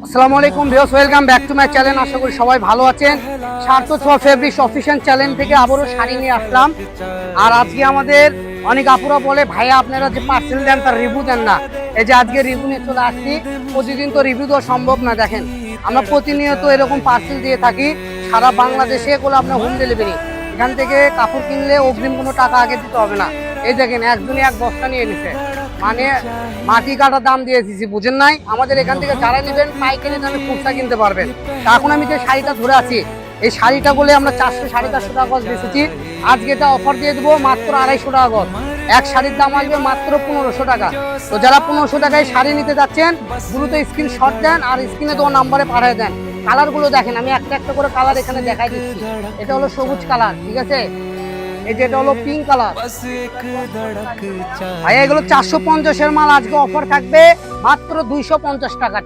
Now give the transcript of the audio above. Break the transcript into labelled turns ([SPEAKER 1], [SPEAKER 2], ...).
[SPEAKER 1] আসসালামু আলাইকুম viewers, welcome back to my channel. আশা করি সবাই ভালো আছেন। সার্থ ছোঁয়া ফেব্রিক্স অফিশিয়াল চ্যানেল থেকে আবারও শাড়ি নিয়ে আসলাম। আর আজকে আমাদের অনেক আপুরা বলে, ভাইয়া আপনারা যে পার্সেল দেন তার রিভিউ দেন না। এই যে আজকে রিভিউ নিয়ে চলে আসছি। প্রতিদিন তো রিভিউ দেওয়া সম্ভব না। দেখেন, আমরা প্রতিনিয়ত এরকম পার্সেল দিয়ে থাকি সারা বাংলাদেশে। এগুলো আপনার হোম ডেলিভারি। এখান থেকে কাপড় কিনলে অগ্রিম কোনো টাকা আগে দিতে হবে না। এই দেখেন, একজনই এক বস্তা নিয়ে নিছে, মানে মাটি কাটার দাম দিয়ে দিচ্ছি, বুঝেন নাই? আমাদের এখান থেকে যারা নেবেন পাইকারি দামে খুচরা কিনতে পারবেন। এখন আমি যে শাড়িটা ধরে আছি, এই শাড়িটা বলে আমরা 400-450 টাকা গজ বেচেছি। আজকে এটা অফার দিয়ে দেবো মাত্র 250 টাকা গজ। এক শাড়ির দাম আসবে মাত্র 1500 টাকা। তো যারা 1500 টাকায় শাড়ি নিতে যাচ্ছেন, দ্রুত স্ক্রিনশট দেন আর স্ক্রিনে দেওয়া নাম্বারে পাঠিয়ে দেন। কালারগুলো দেখেন, আমি একটা একটা করে কালার এখানে দেখাই দিচ্ছি। এটা হলো সবুজ কালার, ঠিক আছে? এই যেটা হলো পিঙ্ক কালার। ভাইয়া এগুলো 450-এর মাল, আজকে অফার থাকবে মাত্র 250 টাকা।